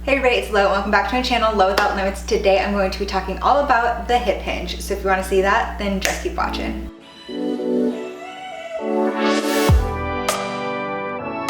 Hey everybody, it's Lo. Welcome back to my channel, Lo Without Limits. Today I'm going to be talking all about the hip hinge. So if you want to see that, then just keep watching.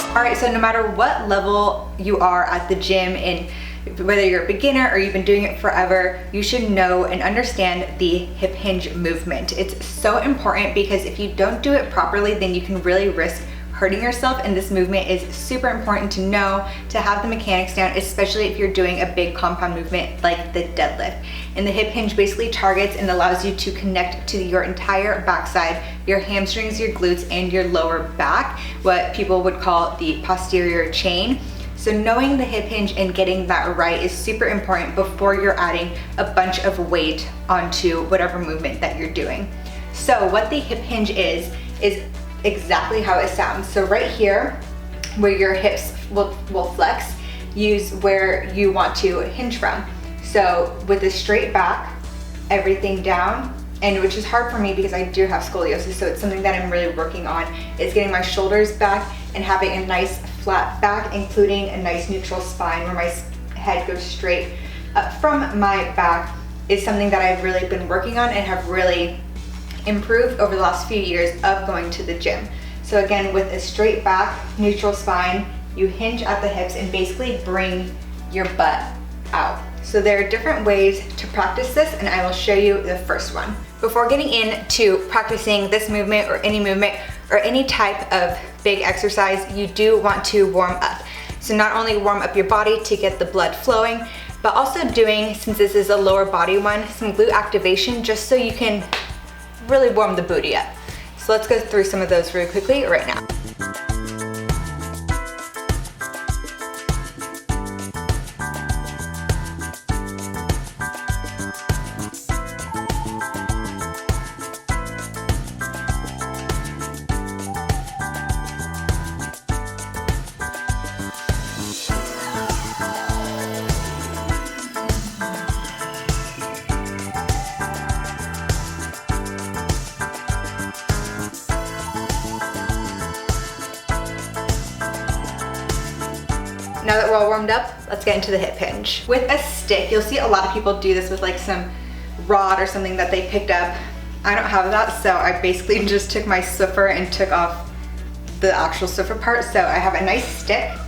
Alright, so no matter what level you are at the gym, and whether you're a beginner or you've been doing it forever, you should know and understand the hip hinge movement. It's so important because if you don't do it properly, then you can really risk hurting yourself, and this movement is super important to know, to have the mechanics down, especially if you're doing a big compound movement like the deadlift. And the hip hinge basically targets and allows you to connect to your entire backside, your hamstrings, your glutes, and your lower back, what people would call the posterior chain. So knowing the hip hinge and getting that right is super important before you're adding a bunch of weight onto whatever movement that you're doing. So what the hip hinge is exactly how it sounds. So right here, where your hips will flex, use where you want to hinge from. So with a straight back, everything down, and which is hard for me because I do have scoliosis, so it's something that I'm really working on, is getting my shoulders back and having a nice flat back, including a nice neutral spine where my head goes straight up from my back, is something that I've really been working on and have really improved over the last few years of going to the gym. So again, with a straight back, neutral spine, you hinge at the hips and basically bring your butt out. So there are different ways to practice this, and I will show you the first one. Before getting into practicing this movement or any type of big exercise, you do want to warm up. So not only warm up your body to get the blood flowing, but also doing, since this is a lower body one, some glute activation just so you can really warm the booty up. So let's go through some of those really quickly right now. Now that we're all warmed up, let's get into the hip hinge. With a stick, you'll see a lot of people do this with like some rod or something that they picked up. I don't have that, so I basically just took my Swiffer and took off the actual Swiffer part. So I have a nice stick.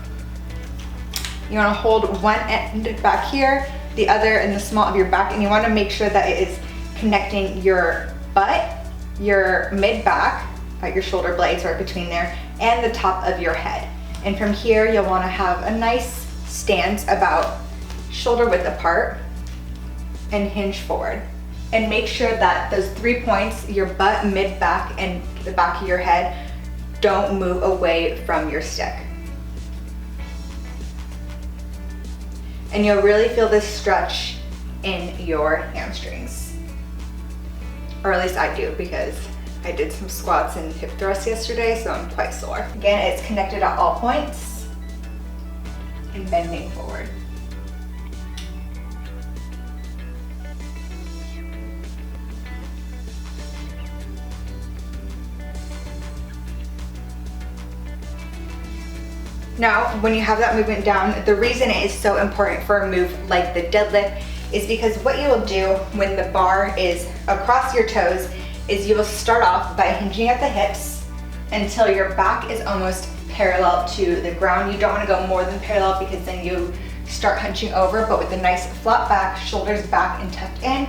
You wanna hold one end back here, the other in the small of your back, and you wanna make sure that it is connecting your butt, your mid-back, at your shoulder blades right between there, and the top of your head. And from here, you'll want to have a nice stance about shoulder width apart and hinge forward. And make sure that those 3 points, your butt, mid back, and the back of your head, don't move away from your stick. And you'll really feel this stretch in your hamstrings. Or at least I do, because I did some squats and hip thrusts yesterday, so I'm quite sore. Again, it's connected at all points and bending forward. Now, when you have that movement down, the reason it is so important for a move like the deadlift is because what you will do when the bar is across your toes is you will start off by hinging at the hips until your back is almost parallel to the ground. You don't want to go more than parallel because then you start hunching over, but with a nice flat back, shoulders back and tucked in,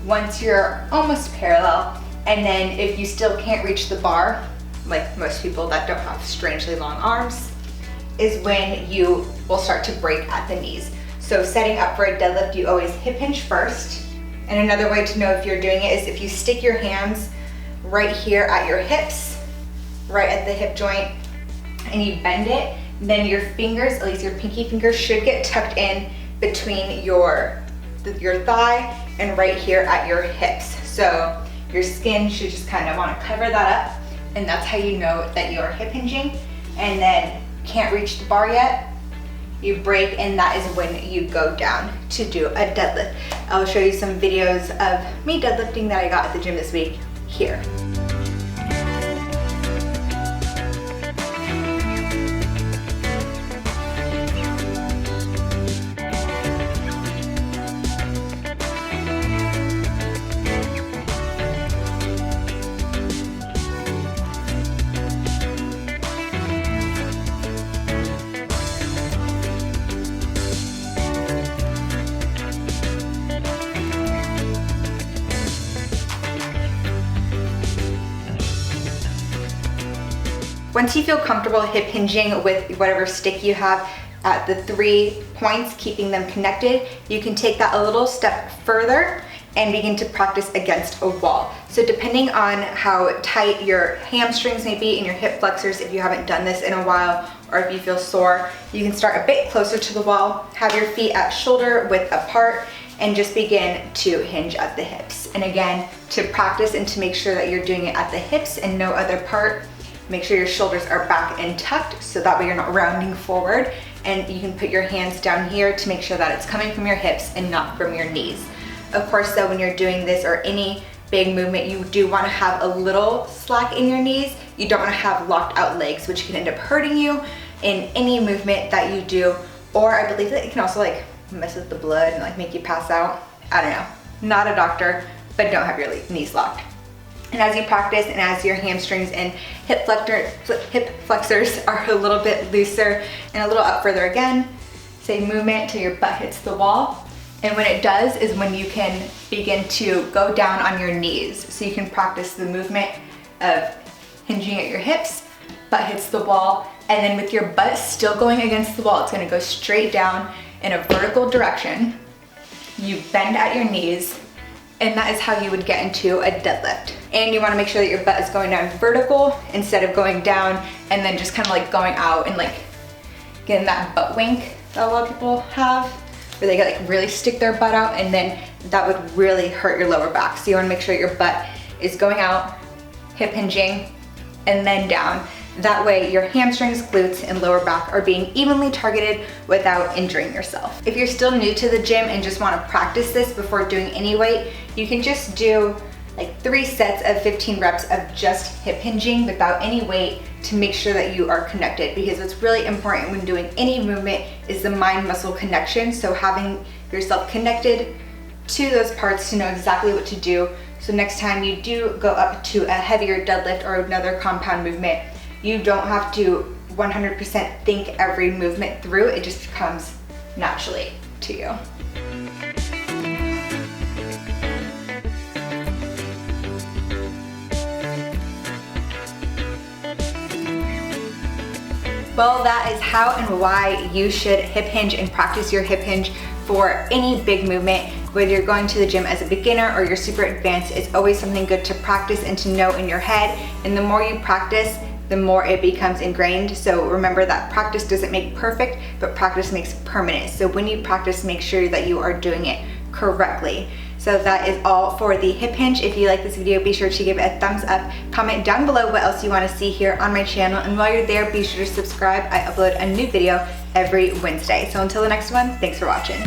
once you're almost parallel. And then if you still can't reach the bar, like most people that don't have strangely long arms, is when you will start to break at the knees. So setting up for a deadlift, you always hip hinge first. And another way to know if you're doing it is if you stick your hands right here at your hips, right at the hip joint, and you bend it, then your fingers, at least your pinky fingers, should get tucked in between your thigh and right here at your hips. So your skin should just kind of want to cover that up, and that's how you know that you're hip hinging. And then can't reach the bar yet, you break, and that is when you go down to do a deadlift. I'll show you some videos of me deadlifting that I got at the gym this week here. Once you feel comfortable hip hinging with whatever stick you have at the 3 points, keeping them connected, you can take that a little step further and begin to practice against a wall. So depending on how tight your hamstrings may be and your hip flexors, if you haven't done this in a while, or if you feel sore, you can start a bit closer to the wall, have your feet at shoulder width apart, and just begin to hinge at the hips. And again, to practice and to make sure that you're doing it at the hips and no other part, make sure your shoulders are back and tucked so that way you're not rounding forward. And you can put your hands down here to make sure that it's coming from your hips and not from your knees. Of course, though, when you're doing this or any big movement, you do want to have a little slack in your knees. You don't want to have locked out legs, which can end up hurting you in any movement that you do. Or I believe that it can also like mess with the blood and like make you pass out. I don't know, not a doctor, but don't have your knees locked. And as you practice and as your hamstrings and hip flexors are a little bit looser and a little up further again, same movement till your butt hits the wall. And when it does is when you can begin to go down on your knees. So you can practice the movement of hinging at your hips, butt hits the wall, and then with your butt still going against the wall, it's gonna go straight down in a vertical direction. You bend at your knees, and that is how you would get into a deadlift. And you wanna make sure that your butt is going down vertical instead of going down and then just kind of like going out and like getting that butt wink that a lot of people have, where they like really stick their butt out, and then that would really hurt your lower back. So you wanna make sure your butt is going out, hip hinging, and then down. That way your hamstrings, glutes, and lower back are being evenly targeted without injuring yourself. If you're still new to the gym and just wanna practice this before doing any weight, you can just do like 3 sets of 15 reps of just hip hinging without any weight to make sure that you are connected, because what's really important when doing any movement is the mind-muscle connection. So having yourself connected to those parts to know exactly what to do. So next time you do go up to a heavier deadlift or another compound movement, you don't have to 100% think every movement through. It just comes naturally to you. Well, that is how and why you should hip hinge and practice your hip hinge for any big movement. Whether you're going to the gym as a beginner or you're super advanced, it's always something good to practice and to know in your head. And the more you practice, the more it becomes ingrained. So remember that practice doesn't make perfect, but practice makes permanent. So when you practice, make sure that you are doing it correctly. So that is all for the hip hinge. If you like this video, be sure to give it a thumbs up. Comment down below what else you want to see here on my channel. And while you're there, be sure to subscribe. I upload a new video every Wednesday. So until the next one, thanks for watching.